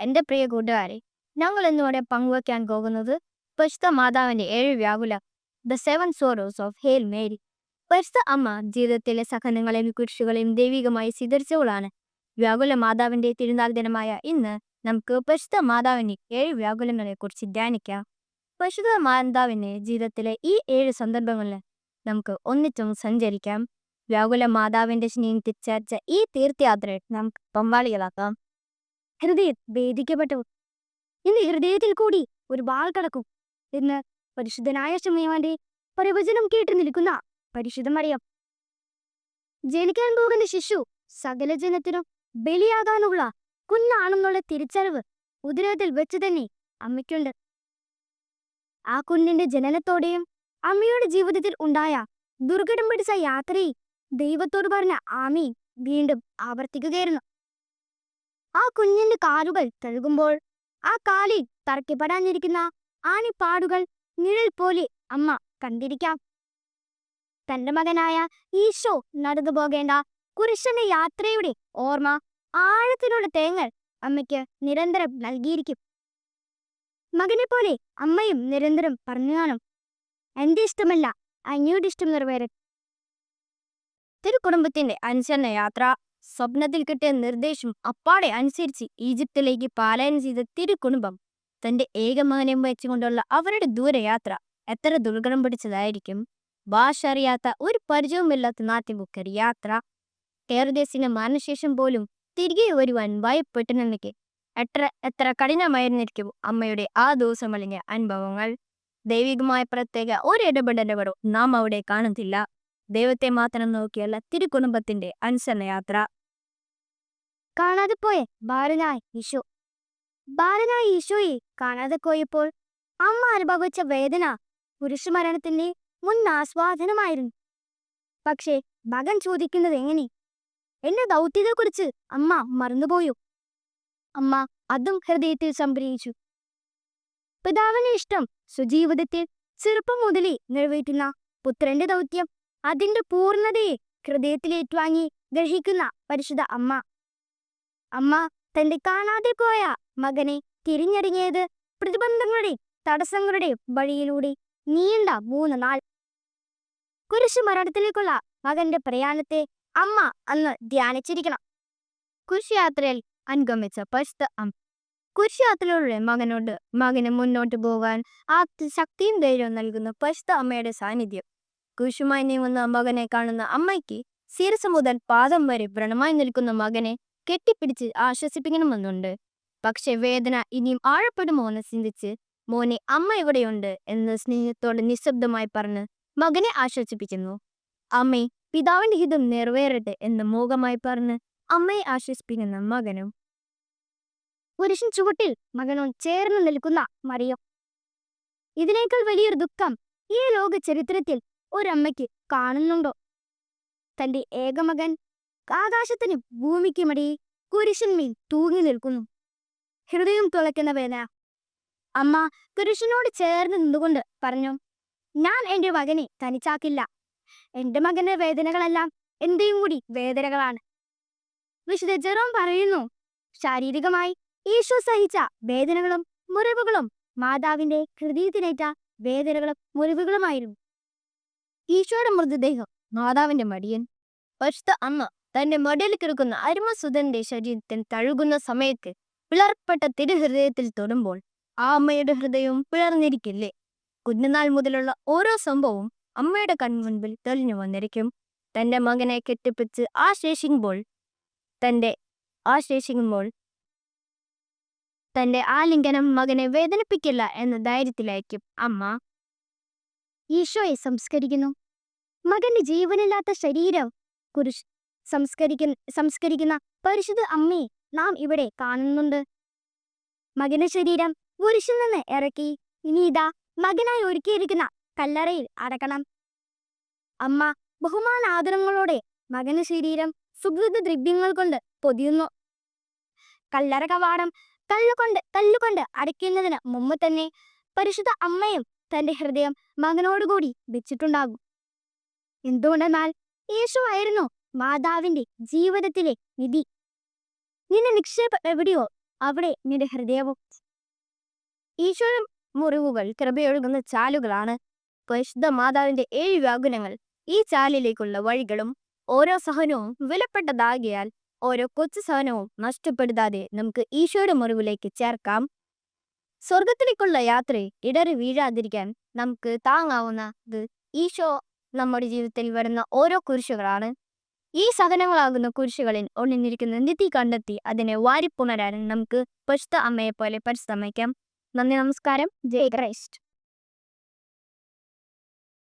എൻ്റെ പ്രിയ കൂട്ടുകാരെ, ഞങ്ങൾ ഇന്നിവിടെ പങ്കുവയ്ക്കാൻ പോകുന്നത് പരിശുദ്ധ മാതാവിൻ്റെ 7 വ്യാകുല, the 7 sorrows of hail Mary. പരിശുദ്ധ അമ്മ ജീവിതത്തിലെ സഹനങ്ങളെയും കുരിശുകളെയും ദൈവികമായി സ്വീകരിച്ചവളാണ്. വ്യാകുല മാതാവിൻ്റെ തിരുനാൾ ദിനമായ ഇന്ന് നമുക്ക് പരിശുദ്ധ മാതാവിൻ്റെ 7 വ്യാകുലങ്ങളെക്കുറിച്ച് ധ്യാനിക്കാം. പരിശുദ്ധ മാതാവിൻ്റെ ജീവിതത്തിലെ ഈ 7 സന്ദർഭങ്ങളിൽ നമുക്ക് ഒന്നിച്ചും സഞ്ചരിക്കാം. വ്യാകുല മാതാവിൻ്റെ സ്നേഹം തിരിച്ചറിച്ച ഈ തീർത്ഥയാത്രയിൽ നമുക്ക് പങ്കാളികളാക്കാം. ഹൃദയം ഭേദിക്കപ്പെട്ടു. ഇന്ന് ഹൃദയത്തിൽ കൂടി ഒരു വാൾ കടക്കും എന്ന് പരിശുദ്ധനായ ശമയവാന്റെ പ്രവചനം കേട്ടു നിൽക്കുന്ന പരിശുദ്ധ മറിയം. ജനിക്കാൻ പോകുന്ന ശിശു സകല ജനത്തിനും ബലിയാകാനുള്ള കുഞ്ഞാണെന്നുള്ള തിരിച്ചറിവ് ഉദരത്തിൽ വെച്ച് തന്നെ അമ്മയ്ക്കുണ്ട്. ആ കുഞ്ഞിന്റെ ജനനത്തോടെയും അമ്മയുടെ ജീവിതത്തിൽ ഉണ്ടായ ദുർഘടം പിടിച്ച യാത്രയിൽ ദൈവത്തോട് പറഞ്ഞ ആമീൻ വീണ്ടും ആവർത്തിക്കുകയായിരുന്നു. ആ കുഞ്ഞിന്റെ കാലുകൾ തഴുകുമ്പോൾ ആ കാലിൽ തറയ്ക്കപ്പെടാനിരിക്കുന്ന ആണിപ്പാടുകൾ നിഴൽ പോലെ അമ്മ കണ്ടിരിക്കാം. തന്റെ മകനായ ഈശോ നടന്നു പോകേണ്ട കുരിശിന്റെ യാത്രയുടെ ഓർമ്മ ആഴത്തിലുള്ള തേങ്ങൽ അമ്മയ്ക്ക് നിരന്തരം നൽകിയിരിക്കും. മകനെ പോലെ അമ്മയും നിരന്തരം പറഞ്ഞു കാണും, എന്റെ ഇഷ്ടമല്ല അങ്ങയുടെ ഇഷ്ടം നിറവേറൻ. തിരുക്കുടുംബത്തിന്റെ അനുസരണ യാത്ര. സ്വപ്നത്തിൽ കിട്ടിയ നിർദ്ദേശം അപ്പാടെ അനുസരിച്ച് ഈജിപ്തിലേക്ക് പാലായനം ചെയ്ത തിരുക്കുടുംബം തന്റെ ഏകമകനെ വെച്ചുകൊണ്ടുള്ള അവരുടെ ദൂരയാത്ര എത്ര ദുർഘടം പിടിച്ചതായിരിക്കും. ഭാഷ അറിയാത്ത, ഒരു പരിചയവുമില്ലാത്ത നാട്ടിൻപുക്കർ യാത്ര. ഹെറോദേസിന്റെ മരണശേഷം പോലും തിരികെ വരുവാൻ ഭയപ്പെട്ടുനിന്നയ്ക്ക് എത്ര കഠിനമായിരുന്നിരിക്കും അമ്മയുടെ ആ ദിവസമലിഞ്ഞ അനുഭവങ്ങൾ. ദൈവികമായ പ്രത്യേക ഒരു ഇടപെടലുകളോ നാം അവിടെ കാണുന്നില്ല. ദൈവത്തെ മാത്രം നോക്കിയുള്ള തിരുക്കുടുംബത്തിന്റെ അനുസരണ യാത്ര. കാണാതെ പോയ ബാലനായ ഈശോ. ബാലനായ ഈശോയെ കാണാതെ പോയപ്പോൾ അമ്മ അനുഭവിച്ച വേദന പുരുഷമരണത്തിന്റെ മുൻ ആസ്വാദനമായിരുന്നു. പക്ഷേ മകൻ ചോദിക്കുന്നത് എങ്ങനെ? എന്റെ ദൗത്യത്തെക്കുറിച്ച് അമ്മ മറന്നുപോയോ? അമ്മ അതും ഹൃദയത്തിൽ സംഭരിച്ചു. പിതാവിന്റെ ഇഷ്ടം സ്വജീവിതത്തിൽ ചെറുപ്പം മുതലേ നിറവേറ്റുന്ന പുത്രന്റെ ദൗത്യം അതിന്റെ പൂർണ്ണതയെ ഹൃദയത്തിലേറ്റുവാങ്ങി ഗ്രഹിക്കുന്ന പരിശുദ്ധ അമ്മ. അമ്മ തന്റെ കാണാതെ പോയ മകനെ തിരിഞ്ഞറിഞ്ഞത് പ്രതിബന്ധങ്ങളുടെയും തടസ്സങ്ങളുടെയും വഴിയിലൂടെ നീണ്ട 3 നാൾ. കുരിശു മരണത്തിലേക്കുള്ള മകന്റെ പ്രയാണത്തെ അമ്മ അന്ന് ധ്യാനിച്ചിരിക്കണം. കുരിശുയാത്രയിൽ അനുഗമിച്ച പരിശുദ്ധ അമ്മ. കുരിശുയാത്രയിലൂടെ മകന് മുന്നോട്ട് പോകാൻ ആ ശക്തിയും ധൈര്യവും നൽകുന്ന പരിശുദ്ധ അമ്മയുടെ സാന്നിധ്യം. കുരിശുമായി നീങ്ങുന്ന മകനെ കാണുന്ന അമ്മയ്ക്ക് ശിരസ് മുതൽ പാദം വരെ വ്രണമായി നിൽക്കുന്ന മകനെ കെട്ടിപ്പിടിച്ച് ആശ്വസിപ്പിക്കണമെന്നുണ്ട്. പക്ഷെ വേദന ഇനിയും ആഴപ്പെടുമോ എന്ന് ചിന്തിച്ച് മോനെ അമ്മ ഇവിടെയുണ്ട് എന്ന് സ്നേഹത്തോടെ നിശബ്ദമായി പറഞ്ഞ് മകനെ ആശ്വസിപ്പിക്കുന്നു. അമ്മേ, പിതാവിന്റെ ഹിതം നിറവേറട്ടെ എന്ന് മൂകമായി പറഞ്ഞ് അമ്മയെ ആശ്വസിപ്പിക്കുന്ന മകനും. കുരിശിൻ ചുവട്ടിൽ മകനോട് ചേർന്ന് നിൽക്കുന്ന മറിയം. ഇതിനേക്കാൾ വലിയൊരു ദുഃഖം ഈ ലോക ചരിത്രത്തിൽ ഒരമ്മയ്ക്ക് കാണുന്നുണ്ടോ? തന്റെ ഏകമകൻ ആകാശത്തിനും ഭൂമിക്കുമിടയിൽ കുരിശിന്മേൽ തൂങ്ങി നിൽക്കുന്നു. ഹൃദയം തുളയ്ക്കുന്ന വേദന. അമ്മ കുരിശിനോട് ചേർന്ന് നിന്നുകൊണ്ട് പറഞ്ഞു, ഞാൻ എൻ്റെ മകനെ തനിച്ചാക്കില്ല. എൻ്റെ മകന്റെ വേദനകളെല്ലാം എന്റെയും കൂടി വേദനകളാണ്. വിശുദ്ധ ജെറോം പറയുന്നു, ശാരീരികമായി ഈശോ സഹിച്ച വേദനകളും മുറിവുകളും മാതാവിന്റെ ഹൃദയത്തിനേറ്റ വേദനകളും മുറിവുകളുമായിരുന്നു. ഈശോയുടെ മൃതദേഹം മാതാവിന്റെ മടിയൻ. പരിശുദ്ധ അമ്മ തന്റെ മടിയിൽ കിടക്കുന്ന അരുമസുതന്റെ ശരീരത്തിൽ തഴുകുന്ന സമയത്ത് പിളർപ്പെട്ട തിരുഹൃദയത്തിൽ തൊടുമ്പോൾ ആ അമ്മയുടെ ഹൃദയവും പിളർന്നിരിക്കില്ലേ? കുഞ്ഞുനാൾ മുതലുള്ള ഓരോ സംഭവവും അമ്മയുടെ കൺമുൻപിൽ തെളിഞ്ഞു വന്നിരിക്കും. തന്റെ മകനെ കെട്ടിപ്പിടിച്ച് ആശ്ലേഷിക്കുമ്പോൾ തന്റെ ആലിംഗനം മകനെ വേദനിപ്പിക്കില്ല എന്ന ധൈര്യത്തിലായിരിക്കും അമ്മ. ഈശോയെ സംസ്കരിക്കുന്നു. മകന്റെ ജീവനില്ലാത്ത ശരീരം കുരിശ് സംസ്കരിക്കുന്ന പരിശുദ്ധ അമ്മയെ നാം ഇവിടെ കാണുന്നുണ്ട്. മകന്റെ ശരീരം കുരിശിൽ നിന്ന് ഇറക്കി ഇനി ഇതാ മകനായി ഒരുക്കിയിരിക്കുന്ന കല്ലറയിൽ അടക്കണം. അമ്മ ബഹുമാനാദരങ്ങളോടെ മകന്റെ ശരീരം സുഗന്ധ ദ്രവ്യങ്ങൾ കൊണ്ട് പൊതിയുന്നു. കല്ലറ കവാടം കല്ലുകൊണ്ട് അടയ്ക്കുന്നതിന് മുമ്പ് തന്നെ പരിശുദ്ധ അമ്മയും തന്റെ ഹൃദയം മകനോടുകൂടി വെച്ചിട്ടുണ്ടാകും. എന്തുകൊണ്ടെന്നാൽ യേശു ആയിരുന്നു മാതാവിന്റെ ജീവിതത്തിലെ നിധി. നിന്റെ നിക്ഷേപം എവിടെയോ അവിടെ നിന്റെ ഹൃദയവും. ഈശോയുടെ മുറിവുകൾ കൃപയൊഴുകുന്ന ചാലുകളാണ്. പരിശുദ്ധ മാതാവിന്റെ 7 വ്യാകുലങ്ങൾ ഈ ചാലിലേക്കുള്ള വഴികളും. ഓരോ സഹനവും വിലപ്പെട്ടതാകിയാൽ ഓരോ കൊച്ചു സഹനവും നഷ്ടപ്പെടുത്താതെ നമുക്ക് ഈശോയുടെ മുറിവിലേക്ക് ചേർക്കാം. സ്വർഗത്തിലേക്കുള്ള യാത്രയിൽ ഇടറി വീഴാതിരിക്കാൻ നമുക്ക് താങ്ങാവുന്നത് ഈശോ നമ്മുടെ ജീവിതത്തിൽ വരുന്ന ഓരോ കുരിശുകളാണ്. ഈ സഹനങ്ങളാകുന്ന കുരിശുകളിൽ ഒളിഞ്ഞിരിക്കുന്ന നിധി കണ്ടെത്തി അതിനെ വാരിപ്പുണരാൻ നമുക്ക് പരിശുദ്ധ അമ്മയെ പോലെ പരിശ്രമിക്കാം. നന്ദി, നമസ്കാരം. ജയ് ക്രൈസ്റ്റ്.